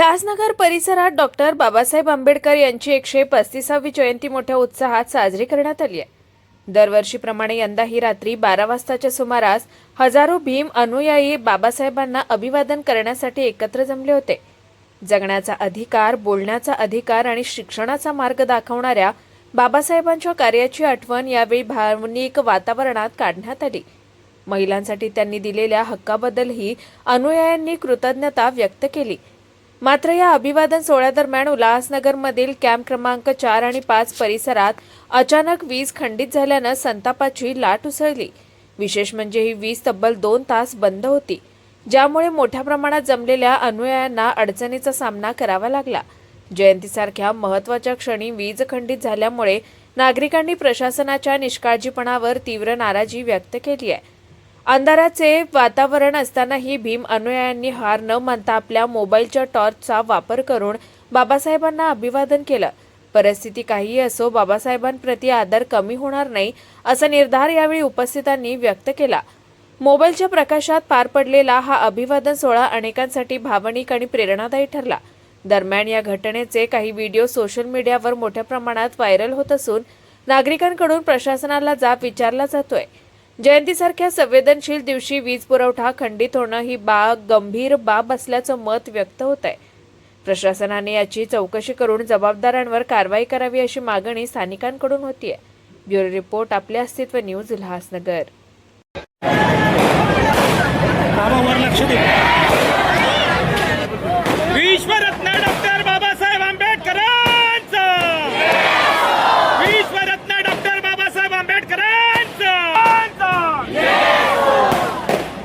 उल्हासनगर परिसरात डॉक्टर बाबासाहेब आंबेडकर यांची 135वी जयंती मोठ्या उत्साहात साजरी करण्यात आली आहे। दरवर्षीप्रमाणे यंदाही रात्री 12 वाजताच्या सुमारास हजारो भीम अनुयायी बाबासाहेबांना अभिवादन करण्यासाठी एकत्र जमले होते। जगण्याचा अधिकार, बोलण्याचा अधिकार आणि शिक्षणाचा मार्ग दाखवणाऱ्या बाबासाहेबांच्या कार्याची आठवण यावेळी भावनिक वातावरणात काढण्यात आली। महिलांसाठी त्यांनी दिलेल्या हक्काबद्दलही अनुयायांनी कृतज्ञता व्यक्त केली। मात्र या अभिवादन सोहळ्यादरम्यान उल्हासनगरमधील कॅम्प क्रमांक 4 आणि 5 परिसरात अचानक वीज खंडित झाल्यानं संतापाची लाट उसळली। विशेष म्हणजे ही वीज तब्बल 2 तास बंद होती, ज्यामुळे मोठ्या प्रमाणात जमलेल्या अनुयायांना अडचणीचा सामना करावा लागला। जयंतीसारख्या महत्त्वाच्या क्षणी वीज खंडित झाल्यामुळे नागरिकांनी प्रशासनाच्या निष्काळजीपणावर तीव्र नाराजी व्यक्त केली आहे। अंधाराचे वातावरण असतानाही भीम अनुयायांनी हार न मानता आपल्या मोबाईलच्या टॉर्चचा वापर करून बाबासाहेबांना अभिवादन केलं। परिस्थिती काहीही असो, बाबासाहेबांप्रती आदर कमी होणार नाही असा निर्धार यावेळी उपस्थितांनी व्यक्त केला। मोबाईलच्या प्रकाशात पार पडलेला हा अभिवादन सोहळा अनेकांसाठी भावनिक आणि प्रेरणादायी ठरला। दरम्यान या घटनेचे काही व्हिडिओ सोशल मीडियावर मोठ्या प्रमाणात व्हायरल होत असून नागरिकांकडून प्रशासनाला जाब विचारला जातोय। जयंतीसारख्या संवेदनशील दिवशी वीज पुरवठा खंडित होणं ही गंभीर बाब असल्याचं मत व्यक्त होत आहे। प्रशासनाने याची चौकशी करून जबाबदारांवर कारवाई करावी अशी मागणी स्थानिकांकडून होतीये। ब्युरो रिपोर्ट, आपले अस्तित्व न्यूज, उल्हासनगर। विश्वरत्न डॉक्टर बाबासाहेब आंबेडकरांचा, विश्वरत्न डॉक्टर बाबासाहेब आंबेडकरांचा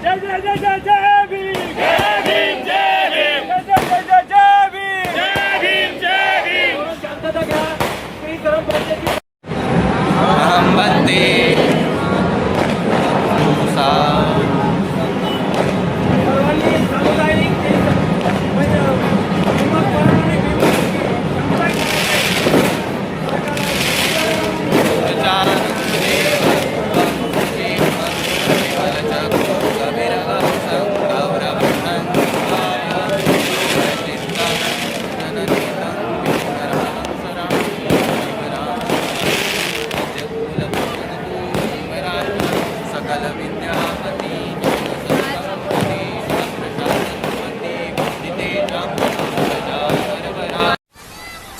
जय जय जय जय जय भीम, जय भीम, जय भीम, जय जय जय जय भीम, जय भीम, जय भीम। शांतता घ्या, श्री गरम पंचायती वंदे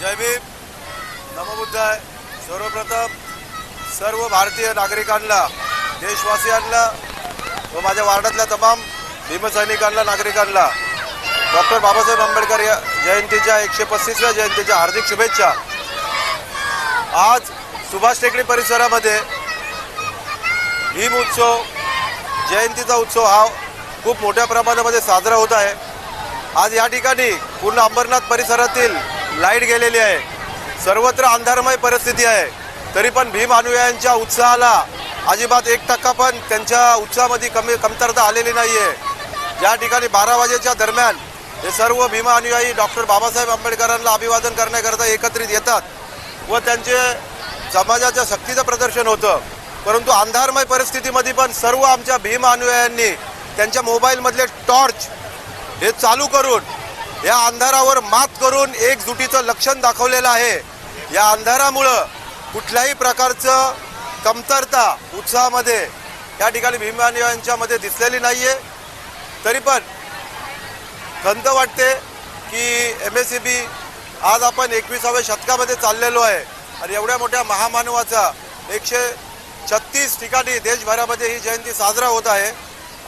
जय भीम, नमो बुद्धाय। सर्वप्रथम सर्व भारतीय नागरिकांना, देशवासियांना व माझ्या वार्डातल्या तमाम भीमसैनिकांना, नागरिकांना डॉक्टर बाबासाहेब आंबेडकर या जयंतीच्या 135व्या जयंतीच्या हार्दिक शुभेच्छा। आज सुभाष टेकडी परिसरामध्ये भीम उत्सव, जयंतीचा उत्सव हा खूप मोठ्या प्रमाणामध्ये साजरा होत आहे। आज या ठिकाणी पूर्ण अंबरनाथ परिसरातील लाईट गेलेली आहे, सर्वत्र अंधारमय परिस्थिती आहे, तरी पण भीम अनुयायांच्या उत्साहाला अजिबात 1% पण त्यांच्या उत्साहामध्ये कमतरता आलेली नाही आहे। या ठिकाणी 12 वाजेच्या दरम्यान हे सर्व भीम अनुयायी डॉक्टर बाबासाहेब आंबेडकरांना अभिवादन करण्याकरता एकत्रित येतात व त्यांचे समाजाच्या शक्तीचं प्रदर्शन होतं। परंतु अंधारमय परिस्थितीमध्ये पण सर्व आमच्या भीम अनुयायांनी त्यांच्या मोबाईलमधले टॉर्च हे चालू करून या अंधारावर मात करून एकजुटीचं लक्षण दाखवलेलं आहे। या अंधारामुळं कुठल्याही प्रकारचं कमतरता उत्साहामध्ये या ठिकाणी भीम अनुयायांच्यामध्ये दिसलेली नाही आहे। तरी पण खंत वाटते की MSCB आज आपण 21व्या शतकामध्ये चाललेलो आहे आणि एवढ्या मोठ्या महामानवाचा 136 ठिकाणी देशभरामध्ये ही जयंती साजरा होत आहे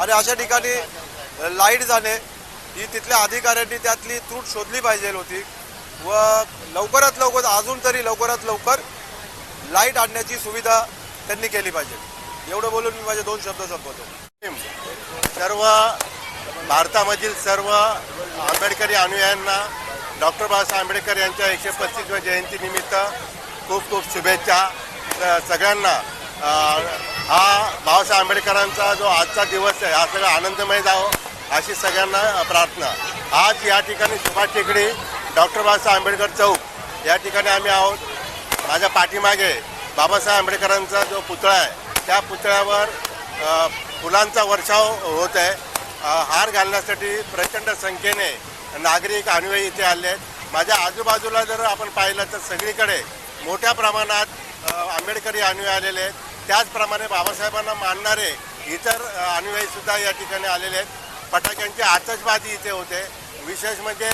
आणि अशा ठिकाणी लाईट जाणे ही तिथल्या अधिकाऱ्यांनी त्यातली त्रुट शोधली पाहिजे होती व लवकरात लवकर, अजून तरी लवकरात लवकर लाईट आणण्याची सुविधा त्यांनी केली पाहिजे। एवढं बोलून मी माझे 2 शब्द संपवतो। सर्व भारतामधील सर्व आंबेडकरी अनुयायांना डॉक्टर बाबासाहेब आंबेडकर यांच्या 135व्या जयंतीनिमित्त खूप खूप शुभेच्छा। सगळ्यांना हा बाबासाहेब आंबेडकरांचा जो आजचा दिवस आहे हा सगळा आनंदमय जावो अशी सगळ्यांना प्रार्थना। आज या ठिकाणी सुभाष टेकडी डॉक्टर बाबासाहेब आंबेडकर चौक या ठिकाणी आम्ही आहोत। माझ्या पाठीमागे बाबासाहेब आंबेडकरांचा जो पुतळा आहे त्या पुतळ्यावर फुलांचा वर्षाव होत आहे। हार घालण्यासाठी प्रचंड संख्येने नागरिक अनुयायी इथे आले आहेत. माझ्या आजूबाजूला जर आपण पाहिलं तर सगळीकडे मोठ्या प्रमाणात आंबेडकरी अनुयायी आलेले आहेत. त्याचप्रमाणे बाबासाहेबांना मानणारे इतर अनुयायी सुद्धा या ठिकाणी आलेले आहेत. फटाक्यांची आतषबाजी इथे होते. विशेष म्हणजे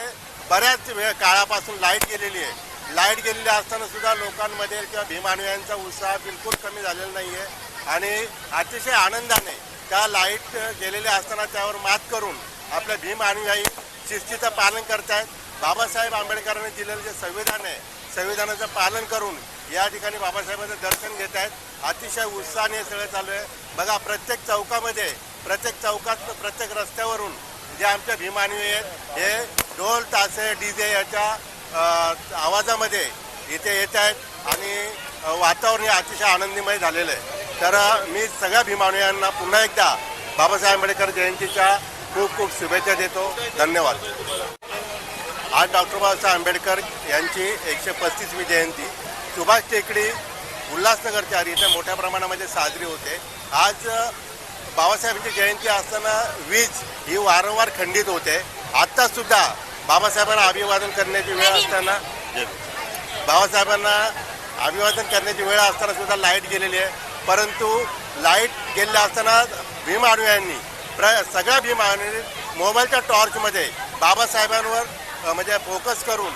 बऱ्याच काळापासून लाईट गेलेली आहे. लाईट गेलेली असताना सुद्धा लोकांमध्ये किंवा भीम अनुयायांचा उत्साह बिलकुल कमी झालेला नाही आहे आणि अतिशय आनंदाने त्या लाईट गेलेल्या असताना त्यावर मात करून आपल्या भीम अनुयायी शिस्तीचं पालन करत आहेत. बाबासाहेब आंबेडकरांनी दिलेलं जे संविधान आहे, संविधानाचं पालन करून या ठिकाणी बाबासाहेबांचं दर्शन घेत आहेत. अतिशय उत्साहाने हे सगळं चालू आहे. बघा, प्रत्येक चौकामध्ये, प्रत्येक चौकात, प्रत्येक रस्त्यावरून जे आमच्या भीम अनुयायी आहेत हे ढोल ताशे डीजे याच्या आवाजामध्ये इथे येत आहेत आणि वातावरण हे अतिशय आनंदमय झालेलं आहे. तर मी सगळ्या भीम अनुयायांना पुन्हा एकदा बाबासाहेब आंबेडकर जयंतीच्या खूप खूप शुभेच्छा देतो. धन्यवाद. आज डॉक्टर बाबासाहेब आंबेडकर यांची 135वी जयंती सुभाष टेकडी उल्हासनगरच्या इथे मोठ्या प्रमाणामध्ये साजरी होते. आज बाबासाहेबांची जयंती असताना वीज ही वारंवार खंडित होते. आत्तासुद्धा बाबासाहेबांना अभिवादन करण्याची वेळ असताना सुद्धा लाईट गेलेली आहे. परंतु लाईट गेलेल्या असताना भीम अनुयायांनी सगळ्या भीम अनुयायांनी मोबाईलच्या टॉर्चमध्ये बाबासाहेबांवर म्हणजे फोकस करून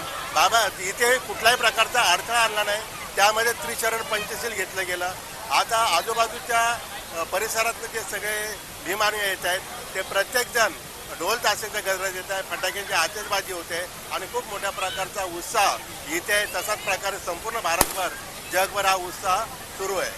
इथे कुठल्याही प्रकारचा अडथळा आणला नाही. त्यामध्ये त्रिचरण पंचशील घेतलं गेलं. आता आजूबाजूच्या परिसरातले जे सगळे भीम अनुयायी येत आहेत ते प्रत्येकजण ढोल ताशेच्या गजरात येत आहे, फटाक्यांची आतिषबाजी होते आणि खूप मोठ्या प्रकारचा उत्साह इथे तसाच प्रकारे संपूर्ण भारतभर जगभर हा उत्साह सुरू आहे.